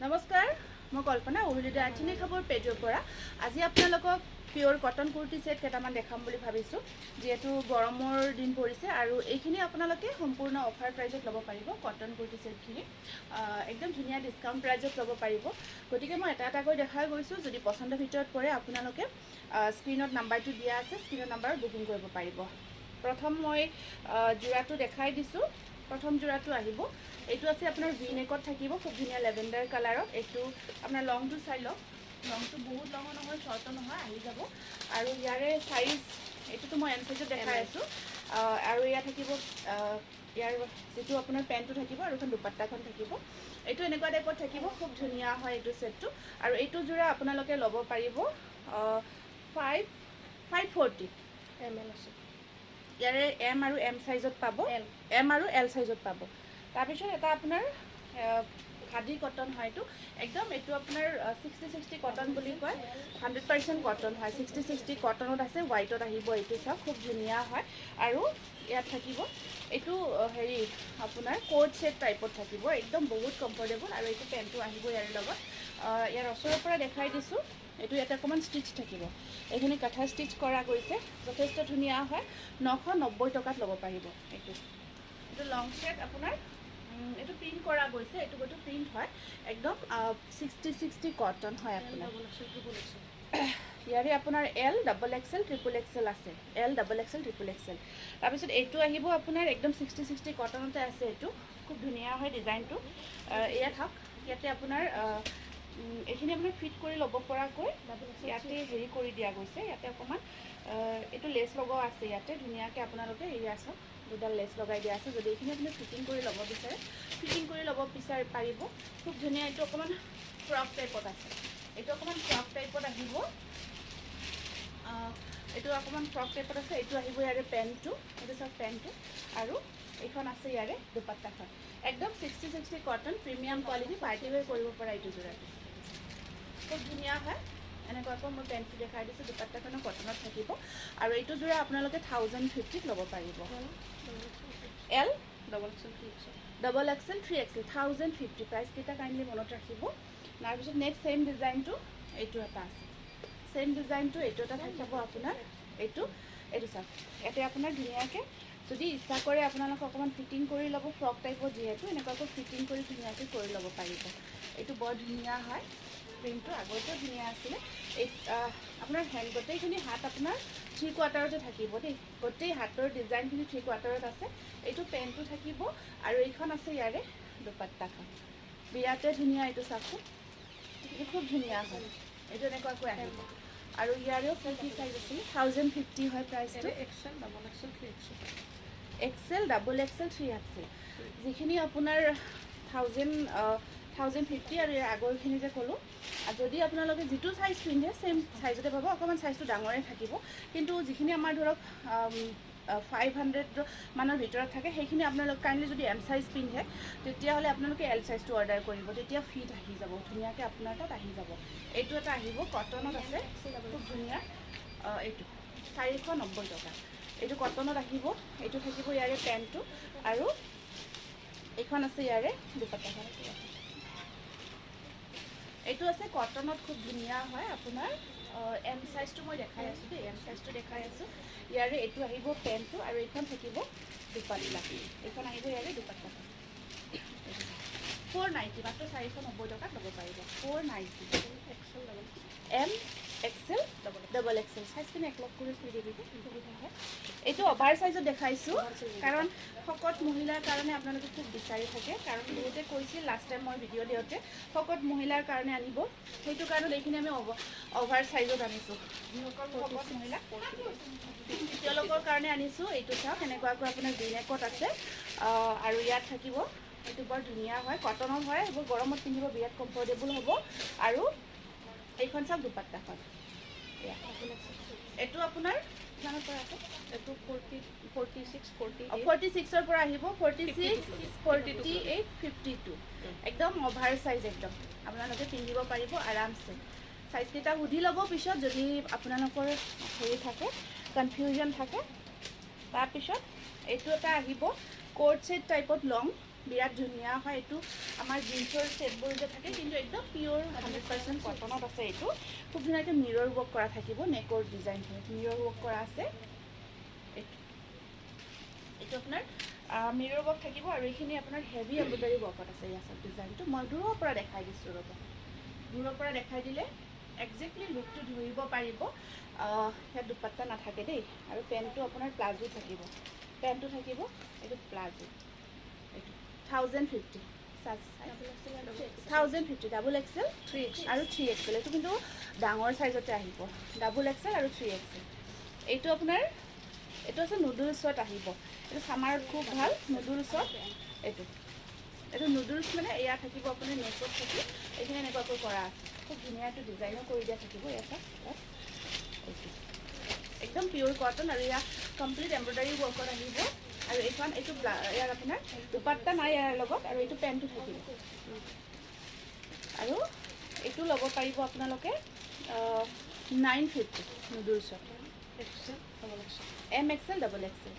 নমস্কাৰ, মই কল্পনা উৰুলিদা আৰ্থিনী খবৰ পেজৰ পৰা আজি আপোনালোকক পিয়ৰ কটন কুৰ্তি সেট কেইটামান দেখাম বুলি ভাবিছোঁ। যিহেতু গৰমৰ দিন পৰিছে আৰু এইখিনি আপোনালোকে সম্পূৰ্ণ অফাৰ প্ৰাইজত ল'ব পাৰিব। কটন কুৰ্তি সেটখিনি একদম ধুনীয়া ডিছকাউণ্ট প্ৰাইজত ল'ব পাৰিব। গতিকে মই এটা এটাকৈ দেখাই গৈছোঁ। যদি পচন্দৰ ভিতৰত পৰে আপোনালোকে স্ক্ৰীনত নাম্বাৰটো দিয়া আছে, স্ক্ৰীনৰ নাম্বাৰত বুকিং কৰিব পাৰিব। প্ৰথম মই যোৰাটো দেখাই দিছোঁ। প্ৰথম যোৰাটো আহিব, এইটো আছে আপোনাৰ ভি নেকত থাকিব, খুব ধুনীয়া লেভেণ্ডাৰ কালাৰত। এইটো আপোনাৰ লংটো চাই লওক, লংটো বহুত লঙো নহয়, শ্বৰ্টো নহয়, আহি যাব। আৰু ইয়াৰে চাইজ, এইটোতো মই এম চাইজত দেখাই আছোঁ। আৰু ইয়াত থাকিব ইয়াৰ যিটো আপোনাৰ পেণ্টটো থাকিব আৰু এখন দুপাট্টাখন থাকিব। এইটো এনেকুৱা টাইপত থাকিব, খুব ধুনীয়া হয় এইটো ছেটটো। আৰু এইটো যোৰা আপোনালোকে ল'ব পাৰিব 540 ml আছে। ইয়াৰে এম আৰু এম চাইজত পাব, এম আৰু এল চাইজত পাব। তাৰপিছত এটা আপোনাৰ খাদী কটন হয়, এইটো আপোনাৰ 60-60 কটন বুলি কয়। 100% কটন হয়, 60-60 কটনত আছে, হোৱাইটত আহিব। এইটো চাওক, খুব ধুনীয়া হয়। আৰু ইয়াত থাকিব এইটো হেৰি আপোনাৰ কোট ছেট টাইপত থাকিব, একদম বহুত কমফৰ্টেবল। আৰু এইটো পেণ্টটো আহিব ইয়াৰ লগত। ইয়াৰ ওচৰৰ পৰা দেখাই দিছোঁ। এইটো ইয়াতে অকণমান ষ্টিচ থাকিব, এইখিনি কাঠা ষ্টিচ কৰা গৈছে, যথেষ্ট ধুনীয়া হয়। 990 টকাত ল'ব পাৰিব। এইটো লং ছেট আপোনাৰ, এইটো প্ৰিণ্ট কৰা গৈছে, এইটো গোটেই প্ৰিণ্ট হয়, একদম 60-60 কটন হয় আপোনাৰ। ইয়াৰে আপোনাৰ L, double XL, triple XL আছে, L, double XL, triple XL. তাৰপিছত এইটো আহিব আপোনাৰ একদম 60-60 কটনতে আছে। এইটো খুব ধুনীয়া হয় ডিজাইনটো। এয়া থাক, ইয়াতে আপোনাৰ এইখিনি আপোনাৰ ফিট কৰি ল'ব পৰাকৈ ইয়াতে হেৰি কৰি দিয়া গৈছে। ইয়াতে অকণমান এইটো লেছ লগোৱা আছে, ইয়াতে ধুনীয়াকৈ আপোনালোকে এয়া চাওক, দুডাল লেছ লগাই দিয়া আছে। যদি এইখিনি আপুনি ফিটিং কৰি ল'ব বিচাৰে, ফিটিং কৰি ল'ব পাৰিব। খুব ধুনীয়া, এইটো অকণমান ফ্ৰক টাইপত আছে, এইটো অকণমান ফ্ৰক টাইপত আহিব। এইটো অকণমান ফ্ৰক টাইপত আছে। এইটো আহিব ইয়াৰে পেণ্টটো, এইটো চাওক পেণ্টটো। আৰু এইখন আছে ইয়াৰে দুপাট্টাখন, একদম 60-60 কটন, প্ৰিমিয়াম কোৱালিটি, পাৰ্টি ৱেৰ কৰিব পৰা এইটো যোৰাটো খুব ধুনীয়া হয়। এনেকুৱাকৈ মই পেণ্টটো দেখাই দিছোঁ, দুপাট্টাখনো কটনত থাকিব। আৰু এইটো যোৰা আপোনালোকে 1050ত ল'ব পাৰিব। এল, ডাবল এক্সেল, 3XL 1050 প্ৰাইচকেইটা কাইণ্ডলি মনত ৰাখিব। তাৰপিছত নেক্সট ছেইম ডিজাইনটো এইটো এটা আছে, ছেইম ডিজাইনটো এইটো এটা থাকিব আপোনাৰ। এইটো চাওক, ইয়াতে আপোনাৰ ধুনীয়াকৈ যদি ইচ্ছা কৰে আপোনালোকে অকণমান ফিটিং কৰি ল'ব, ফ্ৰক টাইপত যিহেতু, এনেকুৱাকৈ ফিটিং কৰি ধুনীয়াকৈ কৰি ল'ব পাৰিব। এইটো বৰ ধুনীয়া হয়, প্ৰিণ্টটো আগতেও ধুনীয়া আছিলে। এই আপোনাৰ গোটেইখিনি হাত আপোনাৰ 3 কোৱাৰ্টাৰতে থাকিব দেই, গোটেই হাতৰ ডিজাইনখিনি 3 কোৱাৰ্টাৰত আছে। এইটো পেণ্টটো থাকিব আৰু এইখন আছে ইয়াৰে দুপাট্টাখন, বিৰাটেই ধুনীয়া। এইটো চাওকচোন, এইটো খুব ধুনীয়া হয়। এইটো এনেকুৱাকৈ আহিব। আৰু ইয়াৰেও কি চাইজ আছিল, 1050 হয় প্ৰাইচটো। XL, double XL, 3XL, XL, double XL, 3XL। যিখিনি আপোনাৰ 1050 আৰু ইয়াৰ আগৰখিনি যে ক'লোঁ, যদি আপোনালোকে যিটো চাইজ পিন্ধে ছেইম চাইজতে পাব, অকণমান চাইজটো ডাঙৰে থাকিব। কিন্তু যিখিনি আমাৰ ধৰক 500 মানৰ ভিতৰত থাকে, সেইখিনি আপোনালোকে কাইণ্ডলি যদি এম চাইজ পিন্ধে, তেতিয়াহ'লে আপোনালোকে এল চাইজটো অৰ্ডাৰ কৰিব, তেতিয়া ফিট আহি যাব, ধুনীয়াকৈ আপোনাৰ তাত আহি যাব। এইটো এটা আহিব, কটনত আছে, খুব ধুনীয়া। এইটো 490 টকা, এইটো কটনত আহিব। এইটো থাকিব ইয়াৰে পেণ্টটো, আৰু এইখন আছে ইয়াৰে দুপাট্টাখন। এইটো আছে কটনত, খুব ধুনীয়া হয় আপোনাৰ। এম চাইজটো মই দেখাই আছোঁ দেই, এম চাইজটো দেখাই আছোঁ। ইয়াৰে এইটো আহিব পেণ্টটো, আৰু এইখন থাকিব দুপাট্টা, এইখন আহিব ইয়াৰে দুপাট্টাখন। 490, মাত্ৰ 490 টকাত ল'ব পাৰিব, 490। এম, এক্সেল, ডাবল এক্সেল চাইজখিনি একলগ কৰি থৈ দিবি, সুবিধা হয়। এইটো অভাৰ চাইজত দেখাইছোঁ, কাৰণ শকত মহিলাৰ কাৰণে আপোনালোকে খুব বিচাৰি থাকে। কাৰণ বহুতে কৈছিল লাষ্ট টাইম মই ভিডিঅ' দিওঁতে, শকত মহিলাৰ কাৰণে আনিব, সেইটো কাৰণত এইখিনি আমি অভাৰ চাইজত আনিছোঁ। যিসকল শকত মহিলা, তেওঁলোকৰ কাৰণে আনিছোঁ। এইটো চাওক, এনেকুৱাকৈ আপোনাৰ ভি নেকত আছে, আৰু ইয়াত থাকিব। এইটো বৰ ধুনীয়া হয়, কটনত হয়, এইবোৰ গৰমত পিন্ধিব বিৰাট কমফৰ্টেবল হ'ব। আৰু এইখন চাওক দুপাট্টাখন, এইটো আপোনাৰ কিমানৰ পৰা আছে, এইটো 46-ৰ পৰা আহিব, 46, 48, 52, একদম অভাৰ চাইজ, একদম আপোনালোকে পিন্ধিব পাৰিব আৰামছে। চাইজকেইটা সুধি ল'ব পিছত, যদি আপোনালোকৰ হেৰি থাকে, কনফিউজন থাকে। তাৰপিছত এইটো এটা আহিব কোট ছেট টাইপত লং, বিৰাট ধুনীয়া হয় এইটো আমাৰ জিন্সৰ ছেটবোৰ যে থাকে কিন্তু একদম পিয়'ৰ 100% কটনত আছে এইটো খুব ধুনীয়াকৈ মিৰৰ ৱৰ্ক কৰা থাকিব নেকৰ ডিজাইনখিনি মিৰৰ ৱৰ্ক কৰা আছে এইটো আপোনাৰ মিৰৰ ৱৰ্ক থাকিব আৰু এইখিনি আপোনাৰ হেভি এম্ব্ৰইডাৰী ৱৰ্কত আছে ইয়াৰ চব ডিজাইনটো মই দূৰৰ পৰা দেখাই দিছোঁ ৰ'ব দূৰৰ পৰা দেখাই দিলে একজেক্টলি লুকটো ধৰিব পাৰিব ইয়াত দুপাট্টা নাথাকে দেই আৰু পেণ্টটো আপোনাৰ প্লাজো থাকিব পেণ্টটো থাকিব এইটো প্লাজো এইটো 1050 1050 ডাবল এক্সেল 3XL আৰু 3XL এইটো কিন্তু ডাঙৰ চাইজতে আহিব ডাবল এক্সেল আৰু 3XL এইটো আপোনাৰ এইটো আছে নুডলছত আহিব এইটো চামাৰত খুব ভাল নুডলছত এইটো নুডলছ মানে এয়া থাকিব আপোনাৰ নেকত থাকি এইখিনি এনেকুৱাকৈ কৰা আছে খুব ধুনীয়া এইটো ডিজাইনো কৰি দিয়া থাকিব ইয়াত এইটো একদম পিয়'ৰ কটন আৰু ইয়াত কমপ্লিট এম্ব্ৰইডাৰী ৱৰ্কত আহিব আৰু এইখন এইটো ইয়াৰ আপোনাৰ দুপাট্টা নাই ইয়াৰ লগত আৰু এইটো পেণ্টটো থাকিব আৰু এইটো ল'ব পাৰিব আপোনালোকে 950 নুডলছত MXL ডাবল এক্সেল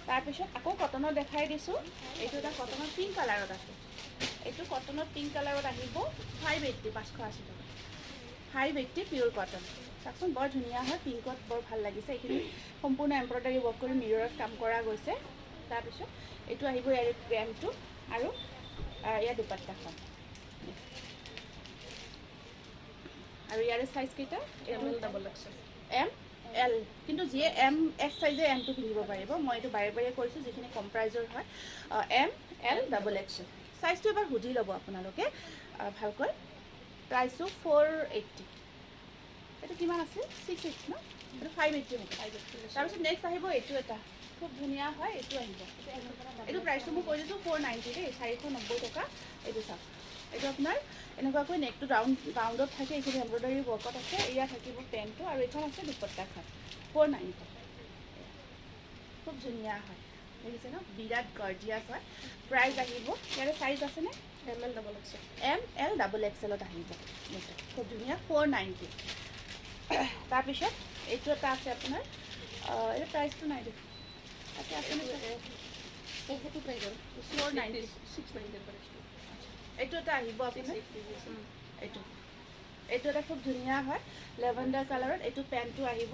তাৰপিছত আকৌ কটনত দেখাই দিছোঁ এইটো এটা কটনত পিংক কালাৰত আছে এইটো কটনত পিংক কালাৰত আহিব 580 580 টকা 580 পিয়'ৰ কটন চাওকচোন বৰ ধুনীয়া হয় পিংকত বৰ ভাল লাগিছে এইখিনি সম্পূৰ্ণ এম্ব্ৰইডাৰী ৱৰ্ক কৰি মিৰৰত কাম কৰা গৈছে তাৰপিছত এইটো আহিব ইয়াৰ পেণ্টটো আৰু ইয়াৰ দুপাট্টাখন আৰু ইয়াৰে চাইজ কেইটা ডাবল এক্সেল ML কিন্তু যিয়ে MS চাইজে এমটো পিন্ধিব পাৰিব মই এইটো বাৰে বাৰে কৈছোঁ যিখিনি কম প্ৰাইজৰ হয় ML ডাবল এক্সেল চাইজটো এবাৰ সুধি ল'ব আপোনালোকে ভালকৈ প্ৰাইচটো 480 এইটো কিমান আছিল 680 ন এইটো 580 হ'ব তাৰপিছত নেক্সট আহিব এইটো এটা খুব ধুনীয়া হয় এইটো আহিব এইটো প্ৰাইচটো মই কৈ দিছোঁ 490 দেই 490 টকা এইটো চাওক এইটো আপোনাৰ এনেকুৱাকৈ নেকটো ৰাউণ্ডত থাকে এইখিনি এম্ব্ৰইডাৰী ৱৰ্কত আছে এয়া থাকিব পেণ্টটো আৰু এইখন আছে দুপাট্টাখন 490 খুব ধুনীয়া হয় দেখিছে ন বিৰাট গৰ্জিয়াছ হয় প্ৰাইচ আহিব ইয়াৰে চাইজ আছেনে ML double XL ML double এক্সেলত আহিব খুব ধুনীয়া 490 তাৰপিছত এইটো এটা আছে আপোনাৰ এইটো প্ৰাইচটো নাই দেখোন তাতে আছেনে সেইটো প্ৰাইজৰ 490 এইটো এটা আহিব আপোনাৰ এইটো এটা খুব ধুনীয়া হয় লেভেণ্ডাৰ কালাৰত এইটো পেণ্টটো আহিব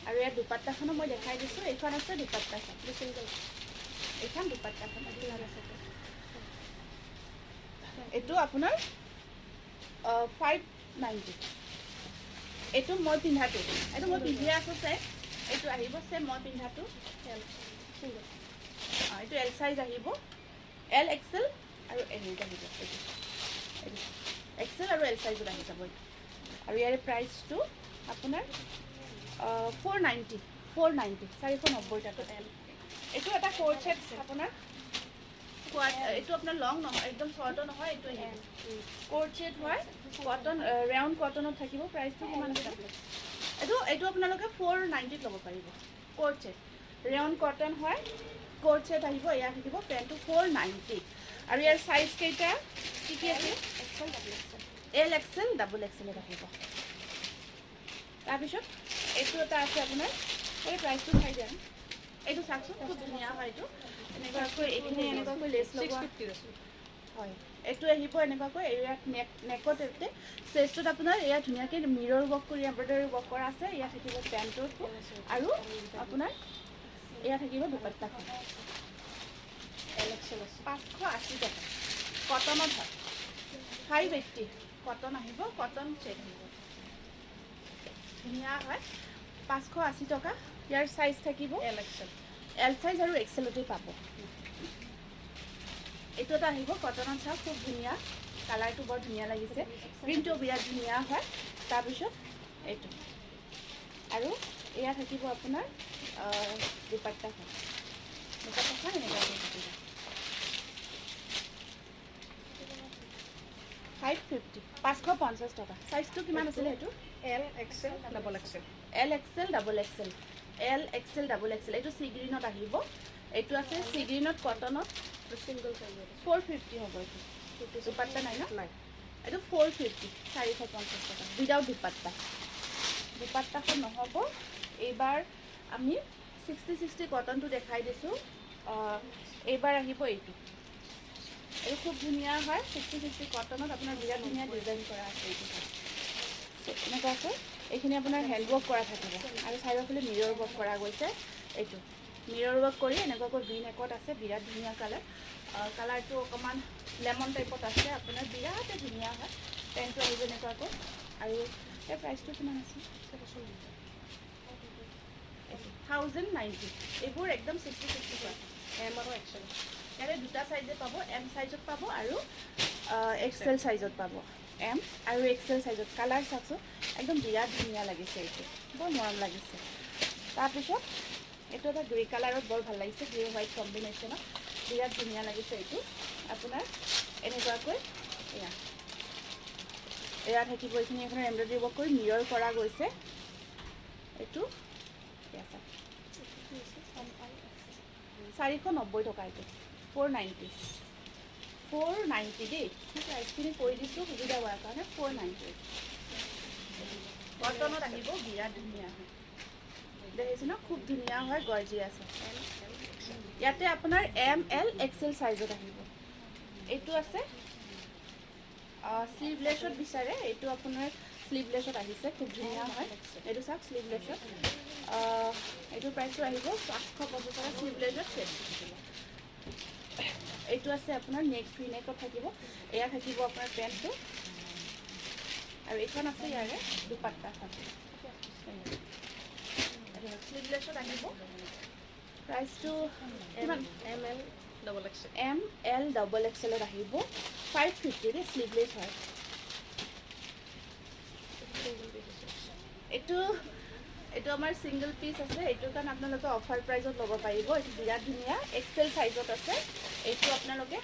আৰু ইয়াৰ দুপাট্টাখনো মই দেখাই দিছোঁ এইখন আছে দুপাট্টাখন এইখন দুপাট্টাখন এইটো আপোনাৰ 590 এইটো মই পিন্ধাটো এইটো মই পিন্ধি আছোঁ চাই এইটো আহিব চেম মই পিন্ধাটো এইটো L চাইজ আহিব L XL আৰু হেৰিত আহিব এইটো XL আৰু L চাইজত আহি যাব আৰু ইয়াৰে প্ৰাইচটো আপোনাৰ 490 490 টকা এইটো এটা কোট ছেট আপোনাৰ এইটো আপোনাৰ লং নহয় একদম শ্বৰ্টো নহয় এইটো আহিব কোট ছেট হয় কটন ৰাউণ্ড কটনত থাকিব প্ৰাইচটো কিমান আছে এইটো আপোনালোকে 490 ল'ব পাৰিব কোট ছেট ৰাউণ্ড কটন হয় কোট ছেট আহিব এয়া থাকিব পেণ্টটো 490 আৰু ইয়াৰ চাইজ কেইটা কি আছে L XL ডাবল এক্সেলত আহিব তাৰপিছত এইটো এটা আছে আপোনাৰ এই প্ৰাইচটো চাই দিয়া এইটো চাওকচোন খুব ধুনীয়া হয় এইটো এনেকুৱাকৈ এইখিনি এনেকুৱাকৈ লেছ লগোৱা হয় এইটো আহিব এনেকুৱাকৈ ইয়াত নেকত এতে চেষ্টত আপোনাৰ ইয়াত ধুনীয়াকৈ মিৰৰ ৱৰ্ক কৰি এম্ব্ৰইডাৰী ৱৰ্ক কৰা আছে ইয়াত থাকিব পেণ্টটো আৰু আপোনাৰ এয়া থাকিব দুপাট্টাখন L XL 580 টকা কটনত হয় 580 কটন আহিব কটন ছেট আহিব ধুনীয়া হয় 580 টকা ইয়াৰ চাইজ থাকিব L চাইজ আৰু XLতে পাব এইটো এটা আহিব কটনত চাওক খুব ধুনীয়া কালাৰটো বৰ ধুনীয়া লাগিছে প্ৰিণ্টটো বিৰাট ধুনীয়া হয় তাৰপিছত এইটো আৰু এয়া থাকিব আপোনাৰ দুপাট্টাখন এনেকুৱা থাকিব 550 550 টকা চাইজটো কিমান আছিলে সেইটো L XL ডাবল এক্সেল এইটো চি গ্ৰীণত আহিব এইটো আছে চি গ্ৰীণত কটনত ছিংগল চাইজ 450 হ'ব এইটো দুপাট্টা নাই ন এইটো 450 450 টকা উইদাউট দুপাট্টাখন নহ'ব এইবাৰ আমি 60 কটনটো দেখাই দিছোঁ এইবাৰ আহিব এইটো খুব ধুনীয়া হয় 60-60 কটনত আপোনাৰ বিৰাট ধুনীয়া ডিজাইন কৰা আছে এইটো এনেকুৱাকৈ এইখিনি আপোনাৰ হেণ্ড ৱৰ্ক কৰা থাকিব আৰু চাইডৰ ফালে মিৰৰ ৱৰ্ক কৰা গৈছে এইটো মিৰৰ ৱৰ্ক কৰি এনেকুৱাকৈ ভি নেকত আছে বিৰাট ধুনীয়া কালাৰটো অকণমান লেমন টাইপত আছে আপোনাৰ বিৰাটেই ধুনীয়া হয় পেণ্টটো আহিব এনেকুৱাকৈ আৰু এই প্ৰাইচটো কিমান আছে 1090 এইবোৰ একদম 60-60 হয় এম আৰু এক্সেল ইয়াতে দুটা চাইজে পাব এম চাইজত পাব আৰু এক্সেল চাইজত পাব এম আৰু এক্সেল চাইজত কালাৰ চাওকচোন একদম বিৰাট ধুনীয়া লাগিছে এইটো বৰ মৰম লাগিছে তাৰপিছত এইটো এটা গ্ৰে কালাৰত বৰ ভাল লাগিছে গ্ৰে হোৱাইট কম্বিনেশ্যনত বিৰাট ধুনীয়া লাগিছে এইটো আপোনাৰ এনেকুৱাকৈ এয়া থাকিব এইখিনি আপোনাৰ এমব্ৰইডাৰী ৱৰ্ক কৰি মিৰৰ কৰা গৈছে এইটো 490 টকা এইটো 490 দেই প্ৰাইচখিনি কৰি দিছোঁ সুবিধা হোৱাৰ কাৰণে 490 কটনত আহিব বিৰাট ধুনীয়া হয় দেখিছে ন খুব ধুনীয়া হয় গৰ্জিয়াছ আছে ইয়াতে আপোনাৰ এম এল এক্সেল চাইজত আহিব এইটো আছে স্লিভলেছত বিচাৰে এইটো আপোনাৰ স্লিভলেছত আহিছে খুব ধুনীয়া হয় এইটো চাওক স্লিভলেছত এইটোৰ প্ৰাইচটো আহিব 550 টকা স্লিভলেছত ছেট এইটো আছে আপোনাৰ নেক ফ্ৰী নেকত থাকিব এয়া থাকিব আপোনাৰ পেণ্টটো আৰু এইখন আছে ইয়াৰে দুপাট্টা থাকিব স্লিভলেছত আহিব প্ৰাইচটো কিমান এম এল ডাবল এক্সেলত আহিব 550 দেই স্লিভলেছ হয় এইটো আমাৰ ছিংগল পিচ আছে এইটোৰ কাৰণে আপোনালোকে অফাৰ প্ৰাইজত ল'ব পাৰিব এইটো বিৰাট ধুনীয়া এক্সেল চাইজত আছে এইটো আপোনালোকে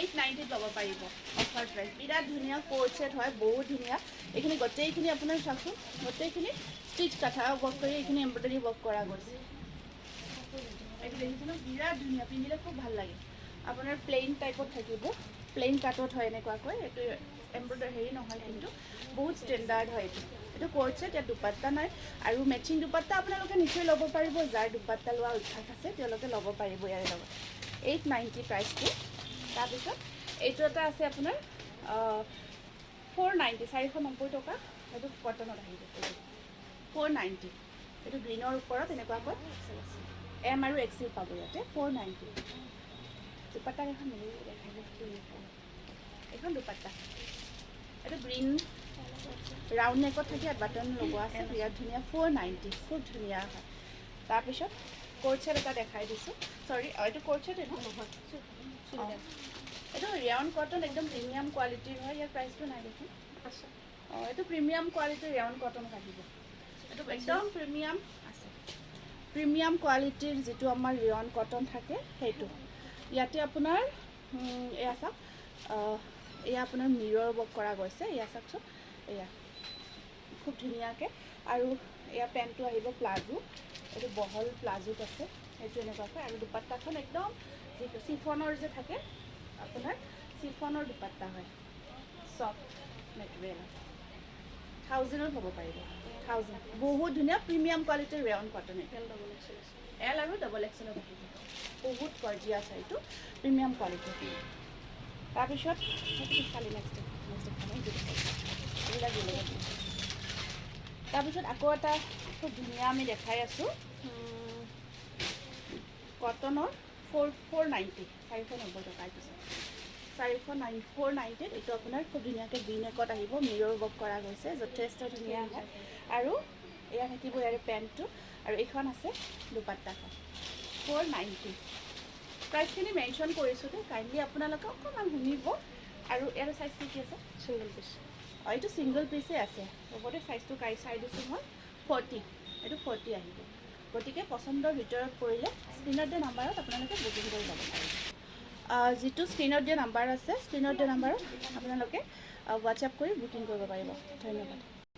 890 ল'ব পাৰিব অফাৰ প্ৰাইচ বিৰাট ধুনীয়া কোট ছেট হয় বহুত ধুনীয়া এইখিনি গোটেইখিনি আপোনাৰ চাওকচোন গোটেইখিনি ষ্টিচ কাঠা ৱৰ্ক কৰি এইখিনি এমব্ৰইডাৰী ৱৰ্ক কৰা গৈছে এইটো দেখিছেনে বিৰাট ধুনীয়া পিন্ধিলে খুব ভাল লাগে আপোনাৰ প্লেইন টাইপত থাকিব প্লেইন কাটত হয় এনেকুৱাকৈ এইটো এমব্ৰইডাৰী হেৰি নহয় কিন্তু বহুত ষ্টেণ্ডাৰ্ড হয় এইটো কোট ছেট ইয়াত দুপাট্টা নাই আৰু মেচিং দুপাট্টা আপোনালোকে নিশ্চয় ল'ব পাৰিব যাৰ দুপাট্টা লোৱা অভ্যাস আছে তেওঁলোকে ল'ব পাৰিব ইয়াৰে লগত 890 প্ৰাইচটো তাৰপিছত এইটো এটা আছে আপোনাৰ 490 টকা এইটো কটনত আহিব 490 এইটো গ্ৰীণৰ ওপৰত এনেকুৱাকৈ এম আৰু এক্সেল পাব ইয়াতে 490 দুপাট্টা এখন মিলি দেখাব এইখন দুপাট্টা এইটো গ্ৰীণ ৰাউণ্ড নেকত থাকি ইয়াত বাটন লগোৱা আছে বিৰাট ধুনীয়া 490 খুব ধুনীয়া হয় তাৰপিছত কোট ছেট এটা দেখাই দিছোঁ চৰি এইটো কোট ছেট এইটো নহয় এইটো ৰেয়ন কটন একদম প্ৰিমিয়াম কোৱালিটিৰ হয় ইয়াৰ প্ৰাইচটো নাই দেখোন এইটো প্ৰিমিয়াম কোৱালিটিৰ ৰেয়ন কটন আহিব এইটো একদম প্ৰিমিয়াম আছে প্ৰিমিয়াম কোৱালিটিৰ যিটো আমাৰ ৰেয়ন কটন থাকে সেইটো ইয়াতে আপোনাৰ এয়া চাওক এয়া আপোনাৰ মিৰৰ ৱৰ্ক কৰা গৈছে এয়া চাওকচোন এয়া খুব ধুনীয়াকৈ আৰু এয়া পেণ্টটো আহিব প্লাজো এইটো বহল প্লাজোত আছে এইটো এনেকুৱাকৈ আৰু দুপাট্টাখন একদম যিটো চিফনৰ যে থাকে আপোনাৰ চিফনৰ দুপাট্টা হয় চফ্ট মেটেৰিয়েল 1000ত হ'ব পাৰিব 1000 বহুত ধুনীয়া প্ৰিমিয়াম কোৱালিটিৰ ৰেয়ন কটন এল আৰু ডাবল এক্সেলত আহিব বহুত গৰ্জিয়াছ আছে এইটো প্ৰিমিয়াম কোৱালিটিৰ তাৰপিছত খালি নেক্সট তাৰপিছত আকৌ এটা খুব ধুনীয়া আমি দেখাই আছোঁ কটনৰ 490 490 টকা এইটো 490 এইটো আপোনাৰ খুব ধুনীয়াকৈ ভি নেকত আহিব মিৰৰ ৱৰ্ক কৰা গৈছে যথেষ্ট ধুনীয়া হয় আৰু এয়া থাকিব ইয়াৰে পেণ্টটো আৰু এইখন আছে দুপাট্টাখন 490 প্ৰাইচখিনি মেনশ্যন কৰিছোঁ দেই কাইণ্ডলি আপোনালোকে অকণমান শুনিব আৰু ইয়াৰ চাইজটো কি আছে ছিংগল পিচ এইটো ছিংগল পিচে আছে লগতে চাইজটো চাই দিছোঁ মই 40 এইটো 40 আহিব গতিকে পচন্দৰ ভিতৰত পৰিলে স্ক্ৰীনত দিয়া নাম্বাৰত আপোনালোকে বুকিং কৰি ল'ব পাৰিব যিটো স্ক্ৰীনত দিয়া নাম্বাৰ আছে স্ক্ৰীনত দিয়া নাম্বাৰত আপোনালোকে হোৱাটছএপ কৰি বুকিং কৰিব পাৰিব ধন্যবাদ